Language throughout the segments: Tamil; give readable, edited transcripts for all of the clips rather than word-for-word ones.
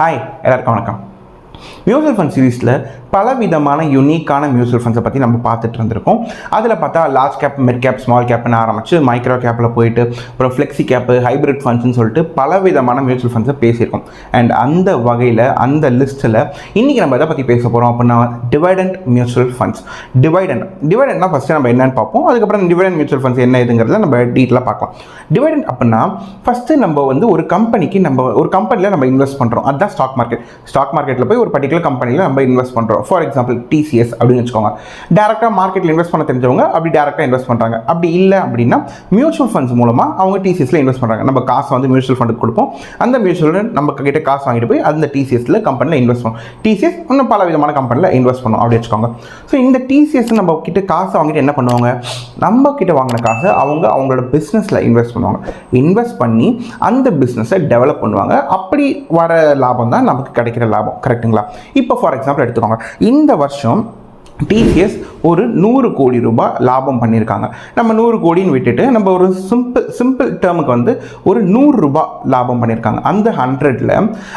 ஹாய் எல்லாருக்கும் வணக்கம். மியூச்சுவல் ஃபண்ட் சீரீஸில் பலவிதமான யூனிக்கான மியூச்சுவல் ஃபண்ட்ஸை பற்றி நம்ம பார்த்துட்டு இருந்திருக்கோம். அதில் பார்த்தா large cap, mid cap, small கேப்னு ஆரம்பித்து மைக்ரோ கேப்பில் போயிட்டு அப்புறம் ஃப்ளெக்ஸி கேப்பு, ஹைப்ரிட் ஃபண்ட்ஸ்னு சொல்லிட்டு பலவிதமான மியூச்சுவல் ஃபண்ட்ஸை பேசியிருக்கோம். அண்ட் அந்த வகையில் அந்த லிஸ்ட்டில் இன்றைக்கி நம்ம எதை பற்றி பேச போகிறோம் அப்படின்னா டிவைடண்ட் மியூச்சுவல் ஃபண்ட்ஸ். டிவைடண்ட்னா ஃபஸ்ட்டு நம்ம என்னென்னு பார்ப்போம். அதுக்கப்புறம் டிவைடண்ட் மியூச்சுவல் ஃபண்ட்ஸ் என்ன இதுங்கிறத நம்ம டீட்டெயிலாக பார்க்கலாம். டிவைடண்ட் அப்படின்னா ஃபஸ்ட்டு நம்ம ஒரு கம்பெனிக்கு ஒரு கம்பெனியில் நம்ம இன்வெஸ்ட் பண்ணுறோம். அதுதான் ஸ்டாக் மார்க்கெட்டில் போய் ஒரு பர்டிகுலர் கம்பெனியில் நம்ம இன்வெஸ்ட் பண்ணுறோம். ஃபார் எக்ஸாம்பிள் டிசிஎஸ் அப்படின்னு வச்சுக்கோங்க. டேரெக்டாக மார்க்கெட்டில் இன்வெஸ்ட் பண்ண தெரிஞ்சவங்க அப்படி டேரெக்டாக இன்வெஸ்ட் பண்ணுறாங்க. அப்படி இல்லை அப்படின்னா மியூச்சுவல் ஃபண்ட்ஸ் மூலமாக அவங்க டிசிஎஸ்ல இன்வெஸ்ட் பண்ணுறாங்க. நம்ம காசை மியூச்சுவல் ஃபண்டுக்கு கொடுப்போம். அந்த மியூச்சுவல் ஃபண்ட் நம்ம கிட்ட காசு வாங்கிட்டு போய் அந்த டிசிஎஸ்ல கம்பெனியில் இன்வெஸ்ட் பண்ணும். டிசிஎஸ் இன்னும் பல விதமான கம்பெனியில் இன்வெஸ்ட் பண்ணும் அப்படி வச்சுக்கோங்க. ஸோ இந்த டிசிஎஸ் நம்ம கிட்ட காசை வாங்கிட்டு என்ன பண்ணுவாங்க, நம்ம கிட்ட வாங்கின காசை அவங்களோட பிஸ்னஸில் இன்வெஸ்ட் பண்ணுவாங்க. இன்வெஸ்ட் பண்ணி அந்த பிஸ்னஸை டெவலப் பண்ணுவாங்க. அப்படி வர லாபம் தான் நமக்கு கிடைக்கிற லாபம். கரெக்டுங்களா? இப்போ ஃபார் எக்ஸாம்பிள் எடுத்துக்கோங்க. இந்த வருஷம் டிசிஎஸ் ஒரு 100 கோடி ரூபாய் லாபம் பண்ணியிருக்காங்க. நம்ம 100 கோடின்னு விட்டுட்டு நம்ம ஒரு சிம்பிள் டேர்முக்கு ஒரு 100 ரூபாய் லாபம் பண்ணியிருக்காங்க. அந்த 100ல்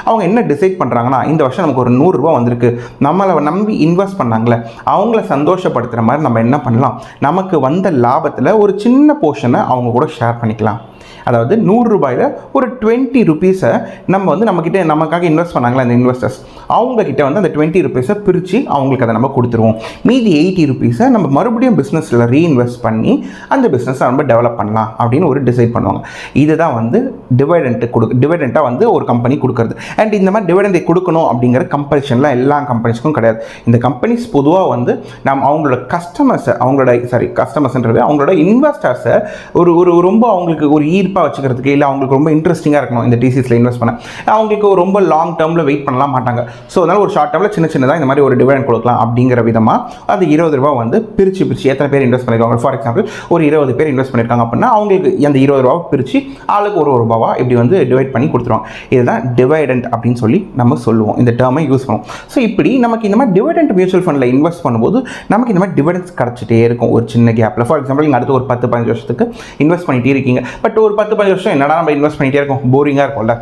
அவங்க என்ன டிசைட் பண்ணுறாங்கன்னா, இந்த வருஷம் நமக்கு ஒரு 100 ரூபாய் வந்திருக்கு, நம்மளை நம்பி இன்வெஸ்ட் பண்ணாங்களே அவங்கள சந்தோஷப்படுத்துகிற மாதிரி நம்ம என்ன பண்ணலாம், நமக்கு வந்த லாபத்தில் ஒரு சின்ன போர்ஷனை அவங்க கூட ஷேர் பண்ணிக்கலாம். அதாவது 100 ரூபாயில் ஒரு 20 ருபீஸை நம்மக்கிட்ட நமக்காக இன்வெஸ்ட் பண்ணாங்களா அந்த இன்வெஸ்டர்ஸ், அவங்கக்கிட்ட அந்த 20 ருபீஸை பிரித்து அவங்களுக்கு அதை நம்ம கொடுத்துருவோம். மீதி 80 ருபீஸை நம்ம மறுபடியும் பிஸ்னஸில் ரீஇன்வெஸ்ட் பண்ணி அந்த பிஸ்னஸை நம்ம டெவலப் பண்ணலாம் அப்படின்னு ஒரு டிசைட் பண்ணுவாங்க. இதுதான் டிவைடண்ட்டாக ஒரு கம்பெனி கொடுக்குறது. அண்ட் இந்த மாதிரி டிவைடண்டை கொடுக்கணும் அப்படிங்கிற கம்பல்ஷன்லாம் எல்லா கம்பெனிஸ்க்கும் கிடையாது. இந்த கம்பெனிஸ் பொதுவாக அவங்களோட கஸ்டமர்ஸ்ன்றது அவங்களோட இன்வெஸ்டர்ஸை ஒரு ரொம்ப அவங்களுக்கு ஒரு ஈர்ப்பாக வச்சுக்கிறதுக்கு, இல்லை அவங்களுக்கு ரொம்ப இன்ட்ரெஸ்டிங்காக இருக்கணும் இந்த டிசிஎஸ்ல இன்வெஸ்ட் பண்ண, அவங்களுக்கு ரொம்ப லாங் டேர்மில் வெயிட் பண்ணலாம் மாட்டாங்க. ஸோ அதனால் ஒரு ஷார்ட் டேர்மில் சின்னதாக இந்த மாதிரி ஒரு டிவிடெண்ட் கொடுக்கலாம் அப்படிங்கிற விதமாக அது 20 ரூபா பிரித்து எத்தனை பேர் இன்வெஸ்ட் பண்ணியிருக்காங்க. ஃபார் எக்ஸாம்பிள் ஒரு 20 பேர் இன்வெஸ்ட் பண்ணியிருக்காங்க அப்படின்னா அவங்களுக்கு அந்த 20 ரூபா பிரித்து ஆளுக்கு ஒரு ரூபாவா இப்படி டிவைட் பண்ணி கொடுத்துருவாங்க. இதுதான் டிவைடண்ட் அப்படின்னு சொல்லி நம்ம சொல்லுவோம். இந்த டேர்மை யூஸ் பண்ணுவோம். ஸோ இப்படி நமக்கு இந்த மாதிரி டிவைடண்ட் மியூச்சுவல் ஃபண்டில் இன்வெஸ்ட் பண்ணும்போது நமக்கு இந்த மாதிரி டிவிடெண்ட்ஸ் கிடச்சிட்டே இருக்கும் ஒரு சின்ன கேப்பில். ஃபார் எக்ஸாம்பிள் நீங்கள் அடுத்து ஒரு 10-15 வருஷத்துக்கு இன்வெஸ்ட் பண்ணிகிட்டே இருக்கீங்க. பட் ஒரு 10-15 வருஷம் என்னடா நம்ம இன்வெஸ்ட் பண்ணிகிட்டே இருக்கோம், போரிங்காக இருக்கும்ல.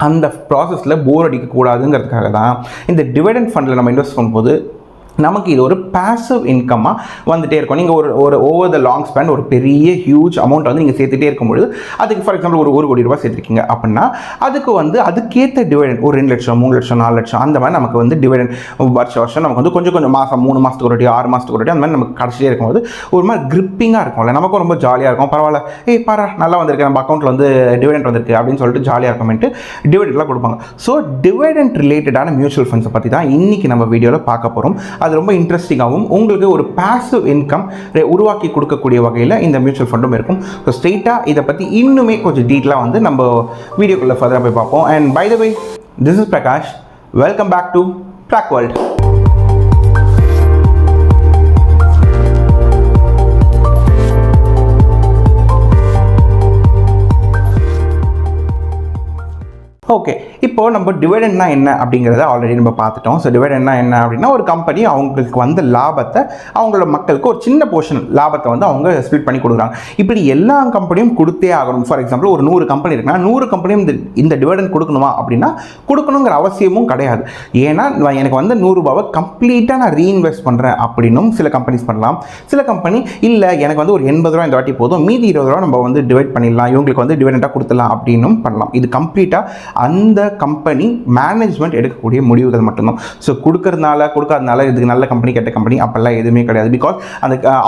அந்த ப்ராசஸில் போர் அடிக்கக்கூடாதுங்கிறதுக்காக தான் இந்த டிவிடெண்ட் ஃபண்டில் நம்ம இன்வெஸ்ட் பண்ணும்போது நமக்கு இது ஒரு பேசிவ் இன்கம்மாக வந்துகிட்டே இருக்கும். நீங்கள் ஒரு ஓவர் த லாங் ஸ்பேன் ஒரு பெரிய ஹியூஜ் அமௌண்ட் நீங்கள் சேர்த்துட்டே இருக்கும்பொழுது, அதுக்கு ஃபார் எக்ஸாம்பிள் ஒரு 1 கோடி ரூபாய் சேர்த்துருக்கீங்க அப்படின்னா அதுக்கு அதுக்கேற்ற டிவிடெண்ட் ஒரு 2 லட்சம், 3 லட்சம், 4 லட்சம் அந்த மாதிரி நமக்கு டிவிடெண்ட் வருஷம் நமக்கு கொஞ்சம் மாதம், 3 மாதத்துக்கு ஒரு வாட்டி, 6 மாதத்துக்கு ஒரு வாட்டி அந்த மாதிரி நமக்கு கடைசியே இருக்கும்போது ஒரு மாதிரி கிரிப்பிங்காக இருக்கும்ல, நமக்கும் ரொம்ப ஜாலியாக இருக்கும். பரவாயில்ல, பாரா நல்லா வந்திருக்கு, நம்ம அக்கௌண்ட்டில் டிவிடெண்ட் வந்திருக்கு அப்படின்னு சொல்லிட்டு ஜாலியாக இருக்கும்ட்டு டிவிடெண்ட்லாம் கொடுப்பாங்க. ஸோ டிவிடெண்ட் ரிலேட்டடான மியூச்சுவல் ஃபண்ட்ஸை பற்றி தான் இன்றைக்கி நம்ம வீடியோவில் பார்க்க போகிறோம். அது ரொம்ப இன்ட்ரெஸ்டிங்காகவும் உங்களுக்கு ஒரு பாசிவ் இன்கம் உருவாக்கி கொடுக்கக்கூடிய வகையில் இந்த மியூச்சுவல் ஃபண்டும் இருக்கும். ஸோ ஸ்ட்ரெயிட்டாக இதை பற்றி இன்னுமே கொஞ்சம் டீட்டெயிலாக நம்ம வீடியோக்குள்ளே ஃபர்தராக போய் பார்ப்போம். And by the way, this is Prakash. Welcome back to Track World. Okay, இப்போது நம்ம டிவிடெண்ட்னா என்ன அப்படிங்கிறத ஆல்ரெடி நம்ம பார்த்துட்டோம். ஸோ டிவிடெண்ட்னா என்ன அப்படின்னா ஒரு கம்பெனி அவங்களுக்கு வந்த லாபத்தை அவங்களோட மக்களுக்கு ஒரு சின்ன போர்ஷன் லாபத்தை அவங்க ஸ்ப்ளிட் பண்ணி கொடுக்குறாங்க. இப்படி எல்லா கம்பெனியும் கொடுத்தே ஆகணும். ஃபார் எக்ஸாம்பிள் ஒரு 100 கம்பெனி இருக்குன்னா 100 கம்பெனியும் இந்த டிவிடெண்ட் கொடுக்கணுமா அப்படின்னா கொடுக்கணுங்கிற அவசியமும் கிடையாது. ஏன்னா எனக்கு 100 ரூபாவை கம்ப்ளீட்டாக நான் ரீஇன்வெஸ்ட் பண்ணுறேன் அப்படின்னும் சில கம்பெனிஸ் பண்ணலாம். சில கம்பெனி இல்லை எனக்கு ஒரு 80 ரூபா இந்த வாட்டி போதும், மீதி 20 ரூபா நம்ம டிவைட் பண்ணிடலாம், இவங்களுக்கு டிவிடெண்டாக கொடுத்துடலாம் அப்படின்னும் பண்ணலாம். இது கம்ப்ளீட்டாக அந்த கம்பெனி மேனேஜ்மெண்ட் எடுக்கக்கூடிய முடிவுகள் மட்டும்தான். ஸோ கொடுக்காதனால இதுக்கு நல்ல கம்பெனி கெட்ட கம்பெனி அப்பெல்லாம் எதுவுமே கிடையாது. பிகாஸ்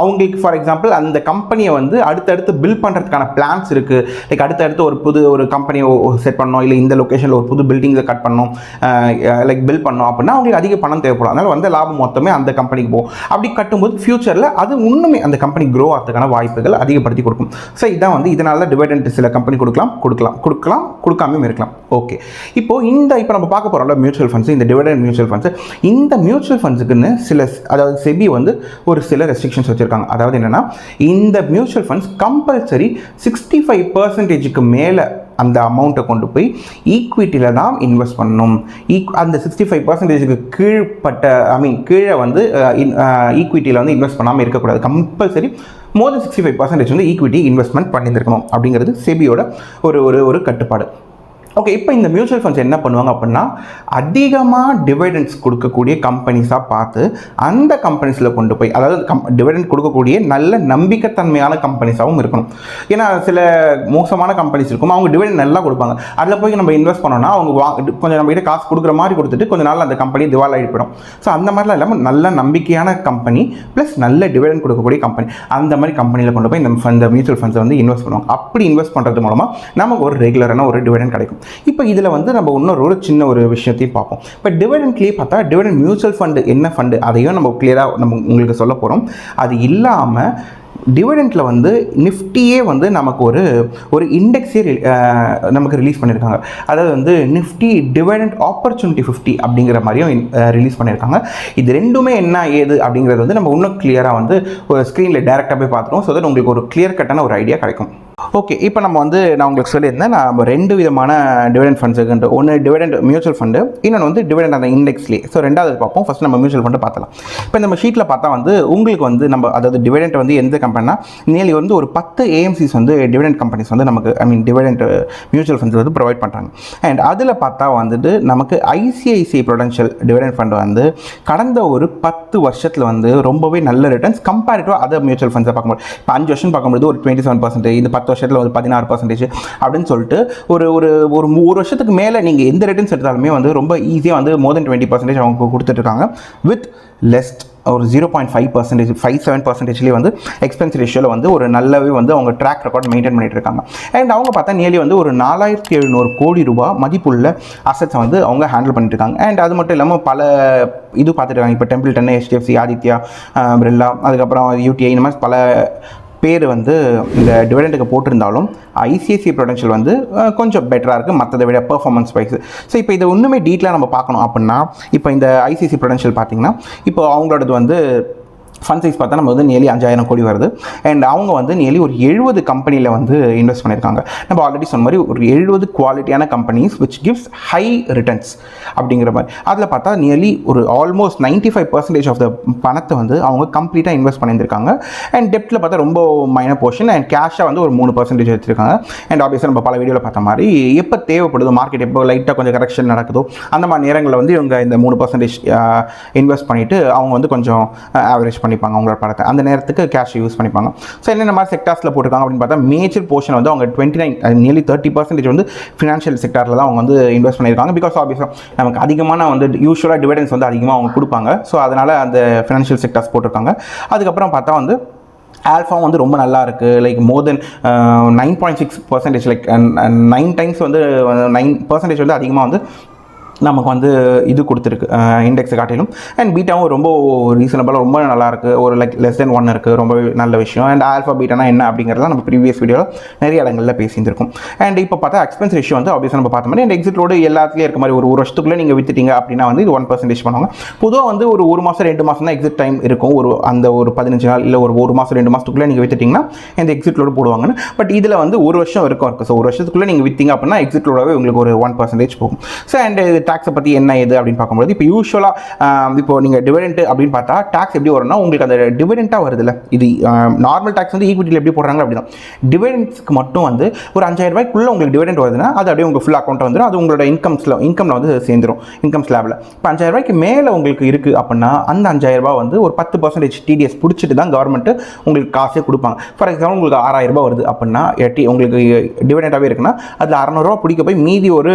அவங்களுக்கு ஃபார் எக்ஸாம்பிள் அந்த கம்பெனியை அடுத்தடுத்து பில்ட் பண்ணுறதுக்கான பிளான்ஸ் இருக்குது. லைக் அடுத்தடுத்து ஒரு கம்பெனியை செட் பண்ணணும், இல்லை இந்த லொக்கேஷனில் ஒரு புது பில்டிங்கை கட் பண்ணணும், லைக் பில்ட் பண்ணணும் அப்படின்னா அவங்களுக்கு அதிக பணம் தேவைப்படும். அதனால் லாபம் மொத்தமே அந்த கம்பெனிக்கு போகும். அப்படி கட்டும்போது ஃபியூச்சரில் அது இன்னுமே அந்த கம்பெனி க்ரோ ஆகிறதுக்கான வாய்ப்புகள் அதிகப்படுத்தி கொடுக்கும். ஸோ இதான் இதனால தான் டிவிடெண்ட் சில கம்பெனி கொடுக்காமையும் இருக்கலாம். ஓகே, இப்போ நம்ம பார்க்க போகிறோம்ல மியூச்சுவல் ஃபண்ட்ஸ், இந்த டிவிடெண்ட் மியூச்சுவல் ஃபண்ட்ஸ், இந்த மியூச்சுவல் ஃபண்ட்ஸுக்குன்னு அதாவது செபி ஒரு சில ரெஸ்ட்ரிக்ஷன்ஸ் வச்சுருக்காங்க. அதாவது என்னென்னா இந்த மியூச்சுவல் ஃபண்ட்ஸ் கம்பல்சரி 65% மேலே அந்த அமௌண்ட்டை கொண்டு போய் ஈக்விட்டியில் தான் இன்வெஸ்ட் பண்ணணும். அந்த 65% கீழே ஈக்விட்டியில் இன்வெஸ்ட் பண்ணாமல் இருக்கக்கூடாது. கம்பல்சரி மோர் தென் 65% ஈக்விட்டி இன்வெஸ்ட்மெண்ட் பண்ணியிருக்கணும் அப்படிங்கிறது செபியோட ஒரு கட்டுப்பாடு. ஓகே, இப்போ இந்த மியூச்சுவல் ஃபண்ட்ஸ் என்ன பண்ணுவாங்க அப்படின்னா, அதிகமாக டிவிடெண்ட்ஸ் கொடுக்கக்கூடிய கம்பெனிஸாக பார்த்து அந்த கம்பெனிஸில் கொண்டு போய், அதாவது டிவிடெண்ட் கொடுக்கக்கூடிய நல்ல நம்பிக்கைத்தன்மையான கம்பெனிஸாகவும் இருக்கணும். ஏன்னா சில மோசமான கம்பெனிஸ் இருக்கும், அவங்க டிவிடெண்ட் நல்லா கொடுப்பாங்க, அதில் போய் நம்ம இன்வெஸ்ட் பண்ணோம்னா அவங்க கொஞ்சம் நம்ம கிட்ட காசு கொடுக்குற மாதிரி கொடுத்துட்டு கொஞ்சம் நாள் அந்த கம்பெனி திவால் ஆகிடும். ஸோ அந்த மாதிரிலாம் இல்லாமல் நல்ல நம்பிக்கையான கம்பெனி ப்ளஸ் நல்ல டிவிடெண்ட் கொடுக்கக்கூடிய கம்பெனி, அந்த மாதிரி கம்பெனியில் கொண்டு போய் இந்த மியூச்சுவல் ஃபண்ட்ஸை வந்து இன்வெஸ்ட் பண்ணுவாங்க. அப்படி இன்வெஸ்ட் பண்ணுறது மூலமாக நமக்கு ஒரு ரெகுலரான ஒரு டிவிடெண்ட் கிடைக்கும். இப்போ இதில் வந்து நம்ம இன்னொரு சின்ன ஒரு விஷயத்தையும் பார்ப்போம். இப்போ டிவிடெண்ட்லேயே பார்த்தா டிவிடெண்ட் மியூச்சுவல் ஃபண்டு என்ன ஃபண்டு அதையும் நம்ம கிளியராக நம்ம உங்களுக்கு சொல்ல போகிறோம். அது இல்லாமல் டிவிடெண்ட்டில் வந்து நிஃப்டியே வந்து நமக்கு ஒரு இண்டெக்ஸே நமக்கு ரிலீஸ் பண்ணியிருக்காங்க. அதாவது வந்து நிஃப்டி டிவிடெண்ட் ஆப்பர்ச்சுனிட்டி 50 அப்படிங்கிற மாதிரியும் ரிலீஸ் பண்ணியிருக்காங்க. இது ரெண்டுமே என்ன ஏது அப்படிங்கிறது வந்து நம்ம இன்னும் கிளியராக வந்து ஒரு ஸ்க்ரீனில் டேரெக்டாக போய் பார்த்துருவோம். ஸோ தட் உங்களுக்கு ஒரு கிளியர் கட்டான ஒரு ஐடியா கிடைக்கும். ஓகே, இப்போ நம்ம வந்து நான் உங்களுக்கு சொல்லியிருந்தேன், நம்ம 2 விதமான டிவிடெண்ட் ஃபண்ட்ஸ் இருக்குன்ட்டு. ஒன்று டிவிடெண்ட் மியூச்சுவல் ஃபண்டு, இன்னொன்று வந்து டிவிடெண்ட் அந்த இண்டெக்ஸ்லேயே. ஸோ ரெண்டாவது பார்ப்போம். ஃபஸ்ட் நம்ம மியூச்சுவல் ஃபண்டு பார்த்தலாம். இப்போ நம்ம ஷீட்டில் பார்த்தா வந்து உங்களுக்கு வந்து நம்ம அதாவது டிவிடெண்ட் வந்து எந்த கம்பெனினா நியர்லி வந்து ஒரு 10 ஏஎம்சிஸ் வந்து டிவிடெண்ட் கம்பெனிஸ் வந்து நமக்கு டிவிடெண்ட் மியூச்சுவல் ஃபண்ட்ஸ் வந்து ப்ரொவைட் பண்ணுறாங்க. அண்ட் அதில் பார்த்தா வந்துட்டு நமக்கு ஐசிஐசிஐ ப்ரூடென்ஷியல் டிவிடெண்ட் ஃபண்ட் வந்து கடந்த ஒரு 10 வருஷத்தில் வந்து ரொம்பவே நல்ல ரிட்டர்ன்ஸ் கம்பேரிட்டிவாக அதர் மியூச்சுவல் ஃபண்ட்ஸை பார்க்கும்போது, இப்போ 5 வருஷம் பார்க்கும்போது ஒரு 27%, இது 10 வருஷத்தில் ஒரு 16% அப்படின்னு சொல்லிட்டு ஒரு வருஷத்துக்கு மேலே நீங்கள் எந்த ரிட்டர்ன்ஸ் எடுத்தாலுமே வந்து ரொம்ப ஈஸியாக வந்து மோர் தென் 20% அவங்க கொடுத்துட்ருக்காங்க. வித் லெஸ்ட் ஒரு 0.5%, 57%லேயே வந்து எக்ஸ்பென்ஸ் ரேஷியோவில் வந்து ஒரு நல்லாவே வந்து அவங்க ட்ராக் ரெக்கார்ட் மெயின்டைன் பண்ணிட்டு இருக்காங்க. அண்ட் அவங்க பார்த்தா நியர்லி வந்து ஒரு 4700 கோடி ரூபாய் மதிப்புள்ள அசட்ஸை வந்து அவங்க ஹேண்டில் பண்ணிட்டு இருக்காங்க. அண்ட் அது மட்டும் இல்லாமல் பல இது பார்த்துருக்காங்க. இப்போ டெம்பிள்டன், HDFC, ஆதித்யா பிர்லா, அதுக்கப்புறம் UTI, இந்த மாதிரி பல பேர் வந்து இந்த டிவிடெண்ட்டுக்கு போட்டிருந்தாலும் ஐசிஐசிஐ ப்ரூடென்ஷியல் வந்து கொஞ்சம் பெட்டராக இருக்குது மற்றதை விட பெர்ஃபார்மன்ஸ் வைஸ். ஸோ இப்போ இதை இன்னுமே டீட்டெயிலாக நம்ம பார்க்கணும் அப்படின்னா, இப்போ இந்த ஐசிஐசிஐ ப்ரூடென்ஷியல் பார்த்திங்கன்னா இப்போ அவங்களோடது வந்து ஃபண்ட் சைஸ் பார்த்தா நம்ம வந்து நியர்லி 5000 கோடி வருது. அண்ட் அவங்க வந்து நியர்லி ஒரு 70 கம்பெனியில் வந்து இன்வெஸ்ட் பண்ணியிருக்காங்க. நம்ம ஆல்ரெடி சொன்ன மாதிரி ஒரு 70 குவாலிட்டியான companies which gives high returns அப்படிங்கிற மாதிரி. அதில் பார்த்தா நியர்லி ஒரு ஆல்மோஸ்ட் 95% ஆஃப் த பணத்தை வந்து அவங்க கம்ப்ளீட்டாக இன்வெஸ்ட் பண்ணியிருக்காங்க. அண்ட் டெப்ட்டில் பார்த்தா ரொம்ப மைனர் போர்ஷன், அண்ட் கேஷாக வந்து ஒரு 3% வச்சுருக்காங்க. அண்ட் ஆப்வியஸாக நம்ம பல வீடியோவில் பார்த்த மாதிரி எப்போ தேவைப்படுதோ, மார்க்கெட் எப்போ லைட்டாக கொஞ்சம் கரெக்ஷன் நடக்குதோ அந்த மாதிரி நேரங்களில் வந்து இவங்க இந்த 3% இன்வெஸ்ட் பண்ணிவிட்டு அவங்க வந்து கொஞ்சம் ஆவரேஜ் பண்ணிப்பாங்க அவங்களோட படத்தை. அந்த நேரத்துக்கு கேஷ் யூஸ் பண்ணிப்பாங்க. ஸோ என்னென்ன மாதிரி செக்டார்ஸில் போட்டிருக்காங்க அப்படின்னு பார்த்தா மேஜர் போர்ஷன் வந்து அவங்க 29 நியர்லி 30% வந்து ஃபினான்ஷியல் செக்டாரில் தான் அவங்க வந்து இன்வெஸ்ட் பண்ணியிருக்காங்க. பிகாஸ் ஆப்வியஸாக நமக்கு அதிகமான வந்து யூஸ்வலாக டிவிடெண்ட்ஸ் வந்து அதிகமாக அவங்க கொடுப்பாங்க. ஸோ அதனால் அந்த ஃபினான்ஷியல் செக்டார்ஸ் போட்டிருக்காங்க. அதுக்கப்புறம் பார்த்தா வந்து ஆல்ஃபாவும் வந்து ரொம்ப நல்லா இருக்குது. லைக் மோர் தென் 9.6%, லைக் 9 டைம்ஸ் வந்து 9% வந்து அதிகமாக வந்து நமக்கு வந்து இது கொடுத்துருக்கு இண்டெக்ஸை காட்டிலும். அண்ட் பீட்டாவும் ரொம்ப ரீசனபிளாக ரொம்ப நல்லாயிருக்கு. ஒரு லைக் லெஸ் தென் 1 இருக்குது, ரொம்ப நல்ல விஷயம். அண்ட் ஆல்ஃபா பீட்டானா என்ன அப்படிங்கிறதுலாம் நம்ம ப்ரீவியஸ் வீடியோவில் நிறைய இடங்களில் பேசியிருந்திருக்கும். அண்ட் இப்போ பார்த்தா எக்ஸ்பென்ஸ் ரேஷியோ வந்து ஆப்வியஸாக நம்ம பார்த்த மாதிரி அண்ட் எக்ஸிட் லோடு எல்லாத்துலேயும் இருக்க மாதிரி ஒரு வருஷத்துக்குள்ளே நீங்கள் வித்துட்டீங்க அப்படின்னா வந்து இது 1% பண்ணுவாங்க. பொதுவாக வந்து ஒரு மாதம் 2 மாதம் தான் எக்ஸிட் டைம் இருக்கும். அந்த ஒரு 15 நாள் இல்லை ஒரு மாதம் 2 மாதத்துக்குள்ளே நீங்கள் வித்துட்டிங்கன்னா இந்த எக்ஸிட் லோடு போடுவாங்கன்னு. பட் இதில் வந்து ஒரு வருஷம் இருக்குது. ஸோ ஒரு வருஷத்துக்குள்ளே நீங்கள் விற்றீங்க அப்படின்னா எக்ஸிட் லோடாகவே உங்களுக்கு ஒரு 1% போகும். ஸோ அண்ட் டேக்ஸை பற்றி என்ன ஏது அப்படின்னு பார்க்கும்போது இப்போ யூஸ்வலாக இப்போ நீங்கள் டிவிடெண்ட் அப்படின்னு பார்த்தா டேக்ஸ் எப்படி வரும்னா உங்களுக்கு அந்த டிவிடெண்ட்டாக வருதுல்ல, இது நார்மல் டேக்ஸ் வந்து ஈக்விட்டியில் எப்படி போடுறாங்க அப்படி தான். டிவிடெண்ட்ஸ்க்கு மட்டும் வந்து ஒரு 5000 ரூபாய்க்குள்ளே உங்களுக்கு டிவிடெண்ட் வருதுன்னா அது அப்படியே உங்களுக்கு ஃபுல் அக்கௌண்ட் வந்துடும். அது உங்களோட இன்கமில் வந்து சேர்ந்துடும், இன்கம் ஸ்லாபில். இப்போ 5000 ரூபாய்க்கு மேலே உங்களுக்கு இருக்குது அப்படின்னா அந்த 5000 ரூபாய் வந்து ஒரு 10% டிடிஎஸ் பிடிச்சிட்டு தான் கவர்மெண்ட்டு உங்களுக்கு காசே கொடுப்பாங்க. ஃபார் எக்ஸாம்பிள் உங்களுக்கு 6000 ரூபாய் வருது அப்படின்னா உங்களுக்கு டிவிடெண்டாகவே இருக்குன்னா அதில் 600 ரூபா பிடிக்க போய் மீதி ஒரு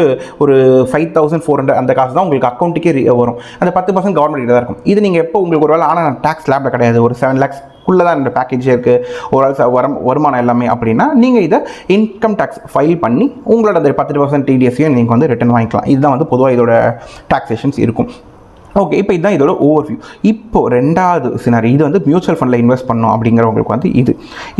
5400 அந்த காசு தான் உங்களுக்கு அக்கௌண்ட்டுக்கே வரும். அந்த 10% கவர்மெண்ட் கிட்ட தான் இருக்கும். இது நீங்கள் எப்போ உங்களுக்கு ஒரு வேலை ஆனால் டேக்ஸ் ஸ்லாபில் கிடையாது, ஒரு 7 lakhs குள்ளே தான் இந்த பேக்கேஜே இருக்குது, ஒரு வருமானம் எல்லாமே அப்படின்னா நீங்கள் இதை இன்கம் டேக்ஸ் ஃபைல் பண்ணி உங்களோட அந்த 10% டிடிஎஸ்ஸையும் நீங்கள் வந்து ரிட்டர்ன் வாங்கிக்கலாம். இதுதான் வந்து பொதுவாக இதோட டாக்ஸேஷன்ஸ் இருக்கும். ஓகே, இப்போ இதுதான் இதோட ஓவர்வியூ. இப்போது ரெண்டாவது சினாரி, இது வந்து மியூச்சுவல் ஃபண்டில் இன்வெஸ்ட் பண்ணோம் அப்படிங்கிறவங்களுக்கு வந்து இது.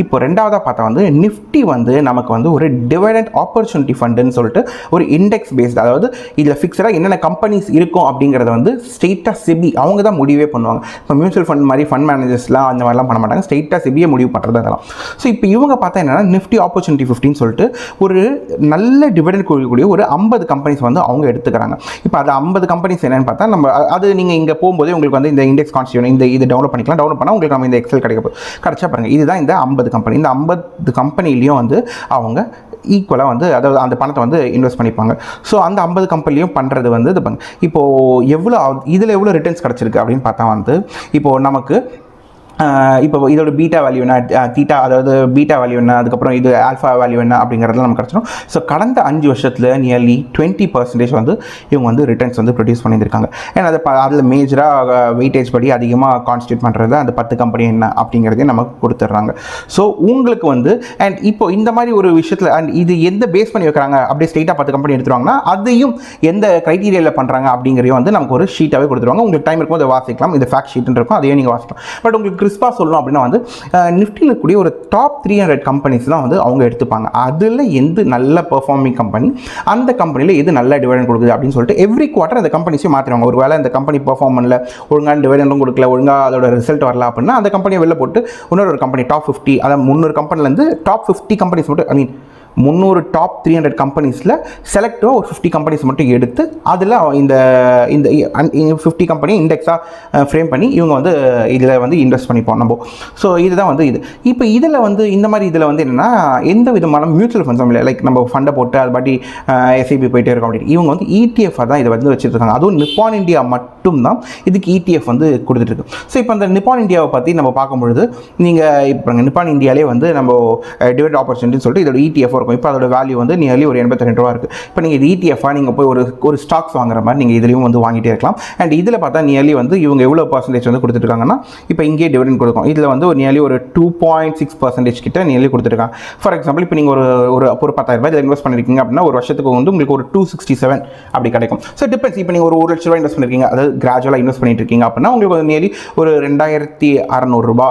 இப்போ ரெண்டாவதாக பார்த்தா வந்து நிஃப்டி வந்து நமக்கு வந்து ஒரு டிவிடெண்ட் ஆப்பர்ச்சுனிட்டி ஃபண்டுன்னு சொல்லிட்டு ஒரு இண்டெக்ஸ் பேஸ்ட், அதாவது இதில் ஃபிக்ஸடாக என்னென்ன கம்பெனிஸ் இருக்கும் அப்படிங்கிறத வந்து ஸ்ட்ரெயிட்டாக செபி அவங்க தான் முடிவே பண்ணுவாங்க. இப்போ மியூச்சுவல் ஃபண்ட் மாதிரி ஃபண்ட் மேனேஜர்ஸ்லாம் அந்த மாதிரிலாம் பண்ண மாட்டாங்க, ஸ்ட்ரெயிட்டாக செபியை முடிவு பண்ணுறது அதெல்லாம். ஸோ இப்போ இவங்க பார்த்தா என்னென்னா நிஃப்டி ஆப்பர்ச்சுனிட்டி 50 சொல்லிட்டு ஒரு நல்ல டிவிடெண்ட் கொடுக்கக்கூடிய ஒரு 50 கம்பெனிஸ் வந்து அவங்க எடுத்துக்கிறாங்க. இப்போ அது 50 கம்பெனிஸ் என்னென்னு பார்த்தா நம்ம அது நீங்கள் இங்கே போகும்போதே உங்களுக்கு வந்து இந்த இண்டெக்ஸ் கான்ஸ்டியூன் இது டவுன்லோட் பண்ணிக்கலாம். டவுன்லோட் பண்ணால் உங்களுக்கு நம்ம இந்த எக்ஸல் கிடைச்சா பாருங்கள். இதுதான் இந்த 50 கம்பெனி. இந்த 50 கம்பெனிலையும் வந்து அவங்க ஈக்குவலாக வந்து அதாவது அந்த பணத்தை வந்து இன்வெஸ்ட் பண்ணிப்பாங்க. ஸோ அந்த 50 கம்பெனிலையும் பண்ணுறது வந்து இது இப்போது இதில் எவ்வளோ ரிட்டர்ன்ஸ் கிடச்சிருக்கு அப்படின்னு பார்த்தா வந்து இப்போது நமக்கு இப்போ இதோட பீட்டா வேல்யூ என்ன, தீட்டா அதாவது பீட்டா வேல்யூ என்ன, அதுக்கப்புறம் இது ஆல்ஃபா வேல்யூ என்ன அப்படிங்கிறதுல நமக்கு கிடச்சிடும். ஸோ கடந்த 5 வருஷத்தில் நியர்லி 20% வந்து இவங்க வந்து ரிட்டர்ன்ஸ் வந்து ப்ரொடியூஸ் பண்ணியிருக்காங்க. ஏன்னா அதில் மேஜராக வெயிட்டேஜ் படி அதிகமாக கான்ஸ்டியூட் பண்ணுறது அந்த 10 கம்பெனி என்ன அப்படிங்கிறதையும் நமக்கு கொடுத்துட்றாங்க. ஸோ உங்களுக்கு வந்து அண்ட் இப்போ இந்த மாதிரி ஒரு விஷயத்தில் அண்ட் இது எந்த பேஸ் பண்ணி வைக்கிறாங்க அப்படியே ஸ்ட்ரெயிட்டாக 10 கம்பெனி எடுத்துருவாங்கன்னா அதையும் எந்த க்ரைட்டீரியாவில் பண்ணுறாங்க அப்படிங்கிறதையும் வந்து நமக்கு ஒரு ஷீட்டாகவே கொடுத்துருவாங்க. உங்களுக்கு டைம் இருக்கும் அதை வாசிக்கலாம், இந்த ஃபேக்ட் ஷீட்னு இருக்கும், அதையும் நீங்கள் வாசிக்கலாம். பட் உங்களுக்கு கிறிஸ்பாக சொல்லணும் அப்படின்னா வந்து நிஃப்டியில் இருக்கக்கூடிய ஒரு டாப் 300 கம்பெனிஸ் தான் வந்து அவங்க எடுத்துப்பாங்க. அதில் எந்த நல்ல பெர்ஃபார்மிங் கம்பெனி, அந்த கம்பெனியில் எது நல்ல டிவிடெண்ட் கொடுக்குது அப்படின்னு சொல்லிட்டு எவ்ரி குவார்ட்டர் அந்த கம்பெனிஸையும் மாற்றிடுவாங்க. ஒரு வேளை இந்த கம்பெனி பெர்ஃபார்ம் பண்ணல, ஒழுங்கான டிவிடெண்டும் கொடுக்கல, ஒழுங்காக அதோட ரிசல்ட் வரல அப்படின்னா அந்த கம்பெனியை வெளில போட்டு இன்னொரு கம்பெனி டாப் 50 அதாவது 300 கம்பெனிலேருந்து டாப் 50 கம்பெனிஸ் மட்டும் 300 டாப் 300 கம்பெனிஸில் செலக்டிவாக ஒரு 50 கம்பெனிஸ் மட்டும் எடுத்து அதில் இந்த இந்த 50 கம்பெனி இண்டெக்ஸாக ஃப்ரேம் பண்ணி இவங்க வந்து இதில் வந்து இன்வெஸ்ட் பண்ணிப்போம் நம்ம. ஸோ இதுதான் வந்து இது. இப்போ இதில் வந்து இந்த மாதிரி இதில் வந்து என்னென்னா எந்த விதமான மியூச்சுவல் ஃபண்ட்ஸும் இல்லை. லைக் நம்ம ஃபண்டை போட்டு அது பாட்டி எஸ்ஐபி போயிட்டே இருக்கோம் அப்படின்னு இவங்க வந்து இடிஎஃபாக தான் இதை வந்து வச்சுருக்காங்க. அதுவும் நிப்பான் இந்தியா மட்டும்தான் இதுக்கு இடிஎஃப் வந்து கொடுத்துட்ருக்கு. ஸோ இப்போ அந்த நிப்பான் இந்தியாவை பற்றி நம்ம பார்க்கும்பொழுது நீங்கள் இப்போ நிப்பான் இந்தியாவிலே வந்து நம்ம டிவைட் ஆப்பர்ச்சுனிட்டின்னு சொல்லிட்டு இதோட இடிஎஃப் இருக்கும். இப்போ அதோட வேல்யூ வந்து நியர்லி ஒரு 82 ரூபா இருக்குது. இப்போ நீங்கள் இது இடிஎஃபாக நீங்கள் போய் ஒரு ஸ்டாக்ஸ் வாங்குற மாதிரி நீங்கள் இதுலேயும் வந்து வாங்கிட்டே இருக்கலாம். அண்ட் இதில் பார்த்தா நியர்லி வந்து இவங்க எவ்வளோ பர்சன்டேஜ் வந்து கொடுத்துருக்காங்கன்னா இப்போ இங்கே டிவிடெண்ட் கொடுக்கும். இதில் வந்து ஒரு நியர்லி ஒரு 2.6% கிட்ட நியர்லி கொடுத்துருக்காங்க. ஃபார் எக்ஸாம்பிள் இப்போ நீங்கள் ஒரு 10,000 ரூபாய் இதில் இன்வெஸ்ட் பண்ணியிருக்கீங்க அப்படின்னா ஒரு வருஷத்துக்கு வந்து உங்களுக்கு ஒரு 267 அப்படி கிடைக்கும். So depends. இப்போ நீங்கள் ஒரு 1 லட்ச ரூபாய் இன்வெஸ்ட் பண்ணியிருக்கீங்க, அதாவது கிராஜுவலாக இன்வெஸ்ட் பண்ணிட்டு இருக்கீங்க அப்படின்னா உங்களுக்கு ஒரு நியர்லி ஒரு 2,600 ரூபா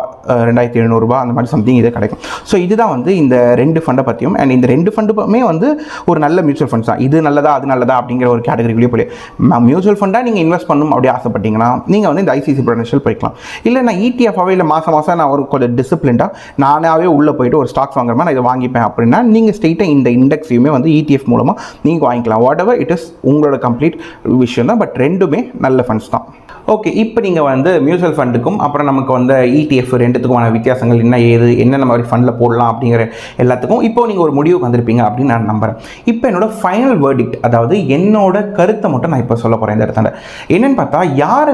2,700 ரூபா அந்த மாதிரி சம்திங் இது கிடைக்கும். ஸோ இதுதான் வந்து இந்த 2 ஃபண்டை பற்றியும். அண்ட் இந்த 2 ஃபண்டுமே வந்து ஒரு நல்ல மியூச்சுவல் ஃபண்ட்ஸ் தான். இது நல்லதா அது நல்லதா அப்படிங்கிற ஒரு கேட்டகரிக்குள்ளே போய் மியூச்சுவல் ஃபண்டாக நீங்கள் இன்வெஸ்ட் பண்ணணும் அப்படி ஆசைப்பட்டீங்கன்னா நீங்கள் வந்து இந்த ஐசிசி ப்ரூடென்ஷியல் போய்க்கலாம். இல்லை நான் இடிஎஃபாகவே இல்லை மாதம் நான் ஒரு கொஞ்சம் டிசிப்ளின்டாக நானாகவே உள்ளே போயிட்டு ஒரு ஸ்டாக்ஸ் வாங்குற மாதிரி நான் இதை வாங்கிப்பேன் அப்படின்னா நீங்கள் ஸ்ட்ரெயிட்டாக இந்த இண்டெக்ஸையுமே வந்து இடிஎஃப் மூலமாக நீங்கள் வாங்கிக்கலாம். வாட் எவர் இட் இஸ் உங்களோட கம்ப்ளீட் விஷயம் தான். பட் ரெண்டுமே நல்ல ஃபண்ட்ஸ் தான். ஓகே, இப்போ நீங்கள் வந்து மியூச்சுவல் ஃபண்டுக்கும் அப்புறம் நமக்கு வந்து இடிஎஃப் ரெண்டுத்துக்குமான வித்தியாசங்கள் என்ன ஏது என்னென்ன மாதிரி ஃபண்டில் போடலாம் அப்படிங்கிற எல்லாத்துக்கும் இப்போ நீங்கள் ஒரு முடிவுக்கு வந்திருப்பீங்க அப்படின்னு நான் நம்புகிறேன். இப்போ என்னோட ஃபைனல் வேர்டிக்ட், அதாவது என்னோட கருத்தை மட்டும் நான் இப்போ சொல்ல போகிறேன் இந்த இடத்துல. என்னென்னு பார்த்தா யார்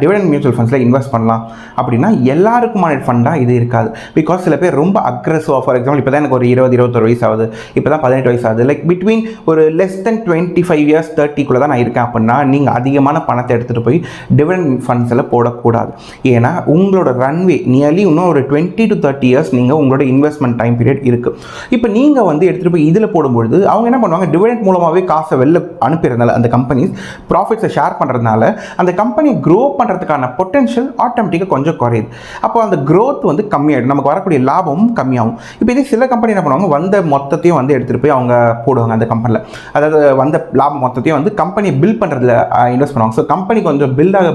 டிவிடெண்ட் மியூச்சுவல் ஃபண்ட்ஸில் இன்வெஸ்ட் பண்ணலாம் அப்படின்னா எல்லாருக்குமான ஃபண்டாக இது இருக்காது. பிகாஸ் சில பேர் ரொம்ப அக்ரெசிவாக, ஃபார் எக்ஸாம்பிள் இப்போ தான் எனக்கு ஒரு 20-21 வயசு ஆகுது, இப்போ தான் 18 வயசு ஆகுது, லைக் பிட்வீன் ஒரு லெஸ் தென் 25 இயர்ஸ் 30 தான் நான் இருக்கேன் அப்படின்னா நீங்கள் அதிகமான பணத்தை எடுத்துகிட்டு போய் டிவிடெண்ட் ஃபண்ட்ஸில் போடக்கூடாது. ஏன்னா உங்களோட ரன்வே நியர்லி இன்னும் ஒரு 20 to 30 இயர்ஸ் நீங்கள் உங்களோட இன்வெஸ்ட்மெண்ட் டைம் பீரியட் இருக்குது. இப்போ நீங்கள் வந்து எடுத்துகிட்டு போய் இதில் போடும்பொழுது அவங்க என்ன பண்ணுவாங்க, டிவிடெண்ட் மூலமாகவே காசை வெளில அனுப்பிடுறதுனால அந்த கம்பெனிஸ் ப்ராஃபிட்ஸை ஷேர் பண்ணுறதுனால அந்த கம்பெனி க்ரோ பண்ணுறதுக்கான பொட்டன்ஷியல் ஆட்டோமேட்டிக்காக கொஞ்சம் குறையுது. அப்போ அந்த க்ரோத் வந்து கம்மியாகிடும், நமக்கு வரக்கூடிய லாபமும் கம்மியாகும். இப்போ இதே சில கம்பெனி என்ன பண்ணுவாங்க, வந்த மொத்தத்தையும் வந்து எடுத்துகிட்டு போய் அவங்க போடுவாங்க அந்த கம்பெனியில், அதாவது வந்த லாபம் மொத்தத்தையும் வந்து கம்பெனியை பில்ட் பண்ணுறதுல இன்வெஸ்ட் பண்ணுவாங்க. ஸோ கம்பெனி கொஞ்சம் பில்டாக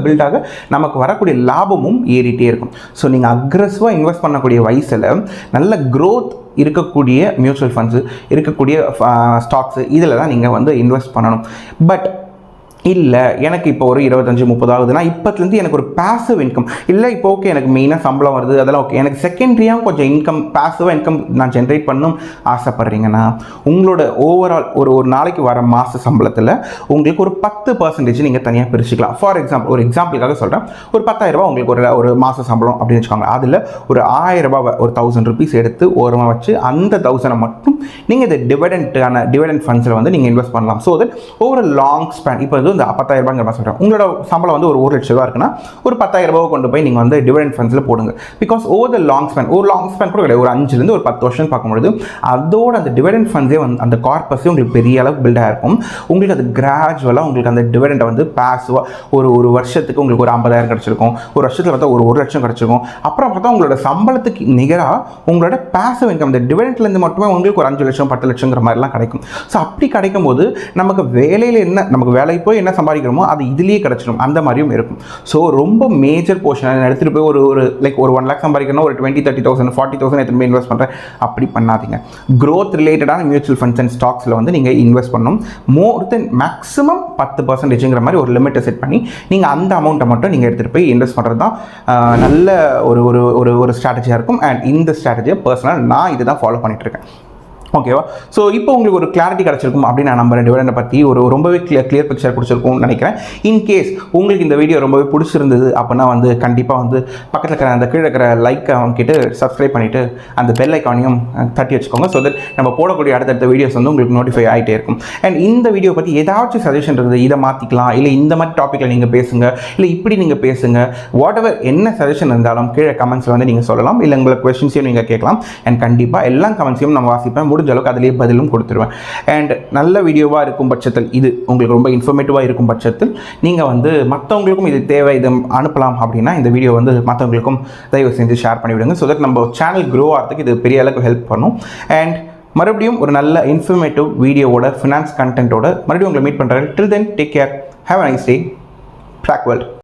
நமக்கு வரக்கூடிய லாபமும் ஏறிட்டே இருக்கும். ஸோ நீங்கள் அக்ரெசிவாக இன்வெஸ்ட் பண்ணக்கூடிய வயசில் நல்ல க்ரோத் இருக்கக்கூடிய மியூச்சுவல் ஃபண்ட்ஸு இருக்கக்கூடிய ஸ்டாக்ஸு இதில் தான் நீங்கள் வந்து இன்வெஸ்ட் பண்ணணும். பட் இல்லை எனக்கு இப்போ ஒரு 25-30 ஆகுதுன்னா இப்போத்துலேருந்து எனக்கு ஒரு பேசிவ் இன்கம் இல்லை, இப்போ ஓகே எனக்கு மெயினாக சம்பளம் வருது அதெல்லாம் ஓகே, எனக்கு செகண்டரியாக கொஞ்சம் இன்கம் பேசிவாக இன்கம் நான் ஜென்ரேட் பண்ணணும் ஆசைப்பட்றீங்கன்னா உங்களோட ஓவரால் ஒரு நாளைக்கு வர மாத சம்பளத்தில் உங்களுக்கு ஒரு 10% நீங்கள் தனியாக பிரிச்சுக்கலாம். ஃபார் எக்ஸாம்பிள் ஒரு எக்ஸாம்பிளுக்காக சொல்கிறேன், ஒரு 10,000 ரூபா உங்களுக்கு ஒரு மாத சம்பளம் அப்படின்னு வச்சுக்கோங்க. அதில் ஒரு 1000 ரூபா ஒரு 1000 ருபீஸ் எடுத்து ஓரமாக வச்சு அந்த 1000 மட்டும் நீங்கள் இந்த டிவிடெண்ட் ஃபண்ட்ஸில் வந்து நீங்கள் இன்வெஸ்ட் பண்ணலாம். So that over long span, இப்போ இந்த 10,000 ரூபாய் சொல்கிறேன், உங்களோட சம்பளம் வந்து ஒரு 1 லட்ச ரூபா இருக்குன்னா ஒரு 10,000 ரூபாய் கொண்டு போய் நீங்கள் வந்து டிவிடெண்ட் ஃபண்ட்ஸில் போடுங்க. Because over the long span, ஒரு லாங் ஸ்பேன் கூட கிடையாது, ஒரு 5 ஒரு 10 வருஷம் பார்க்கும்பொழுது அதோட அந்த டிவிடெண்ட் ஃபண்ட்ஸே வந்து அந்த கார்பஸே உங்களுக்கு பெரிய அளவுக்கு பில்ட் ஆகிருக்கும். உங்களுக்கு அது கிராஜுவலாக உங்களுக்கு அந்த டிவிடெண்டை வந்து பாசிவாக ஒரு வருஷத்துக்கு உங்களுக்கு ஒரு 50,000 கிடச்சிருக்கும், ஒரு வருஷத்தில் பார்த்தா ஒரு 1 லட்சம் கிடச்சிருக்கும். அப்புறம் பார்த்தா உங்களோட சம்பளத்துக்கு நிகராக உங்களோட பாசிவ் இன்கம் இந்த டிவிடெண்ட்லேருந்து மட்டுமே உங்களுக்கு ஒரு 5 லட்சம் 10 லட்சங்கிற மாதிரிலாம் கிடைக்கும். ஸோ அப்படி கிடைக்கும் போது நமக்கு வேலையில் என்ன, நமக்கு வேலைக்கு போய் என்ன சம்பாதிக்கிறோமோ அது இதுலேயே கிடச்சிடும், அந்த மாதிரியும் இருக்கும். ஸோ ரொம்ப மேஜர் போர்ஷன் எடுத்துகிட்டு போய் ஒரு லைக் ஒரு 1 lakh சம்பாதிக்கணும், ஒரு 20-30,000 40,000 எடுத்துகிட்டு போய் இன்வெஸ்ட் பண்ணுறேன் அப்படி பண்ணாதீங்க. க்ரோத் ரிலேட்டடான மியூச்சுவல் ஃபண்ட்ஸ் அண்ட் ஸ்டாக்ஸில் வந்து நீங்கள் இன்வெஸ்ட் பண்ணணும். மோர் தென் மேக்ஸிமம் 10%ங்கிற மாதிரி ஒரு லிமிட்டை செட் பண்ணி நீங்கள் அந்த அமௌண்ட்டை மட்டும் நீங்கள் எடுத்துகிட்டு போய் இன்வெஸ்ட் பண்ணுறது தான் நல்ல ஒரு ஸ்ட்ராட்டஜியாக இருக்கும். அண்ட் இந்த ஸ்ட்ராட்டஜியை பர்சனலாக நான் இதுதான் ஃபாலோ பண்ணிகிட்ருக்கேன். ஓகேவா? ஸோ இப்போ உங்களுக்கு ஒரு கிளாரிட்டி கிடச்சிருக்கும் அப்படின்னு நான் நம்புறேன். டிவிடெண்டை பற்றி ரொம்பவே கிளியர் பிக்சர் கொடுத்துருக்கும்னு நினைக்கிறேன். இன்கேஸ் உங்களுக்கு இந்த வீடியோ ரொம்பவே பிடிச்சிருந்தது அப்படின்னா கண்டிப்பாக பக்கத்தில் இருக்கிற அந்த கீழே இருக்கிற லைக்கை அவங்ககிட்ட சப்ஸ்கிரைப் பண்ணிவிட்டு அந்த பெல் ஐக்கானையும் தட்டி வச்சுக்கோங்க. ஸோ தட் நம்ம போடக்கூடிய அடுத்தடுத்த வீடியோஸ் உங்களுக்கு நோட்டிஃபை ஆகிட்டே இருக்கும். அண்ட் இந்த வீடியோ பற்றி ஏதாச்சும் சஜஷன் இருக்குது, இதை மாற்றிக்கலாம், இல்லை இந்த மாதிரி டாப்பிக்கில் நீங்கள் பேசுங்க, இல்லை இப்படி நீங்கள் பேசுங்க, வாட் எவர் என்ன சஜஷன் இருந்தாலும் கீழே கமெண்ட்ஸில் நீங்கள் சொல்லலாம். இல்லை உங்களுக்கு கொஸ்டின்ஸையும் நீங்கள் கேட்கலாம். அண்ட் கண்டிப்பாக எல்லா கமெண்ட்ஸையும் நான் வாசிப்பேன். முடிஞ்ச அளவுக்கு அதிலேயே பதிலும் கொடுத்துருவேன். அண்ட் நல்ல வீடியோவாக இருக்கும் பட்சத்தில், இது உங்களுக்கு ரொம்ப இன்ஃபர்மேட்டிவாக இருக்கும் பட்சத்தில் நீங்கள் மற்றவங்களுக்கும் இது தேவை, இதை அனுப்பலாம் அப்படின்னா இந்த வீடியோ மற்றவங்களுக்கும் தயவு செஞ்சு ஷேர் பண்ணிவிடுங்க. ஸோ தட் நம்ம சேனல் க்ரோ ஆகிறதுக்கு இது பெரிய அளவுக்கு ஹெல்ப் பண்ணும். அண்ட் மறுபடியும் ஒரு நல்ல இன்ஃபர்மேட்டிவ் வீடியோவோட ஃபினான்ஸ் கண்டென்ட்டோட மறுபடியும் உங்களை மீட் பண்ணுறேன். Till then take care, have a nice day. Track world.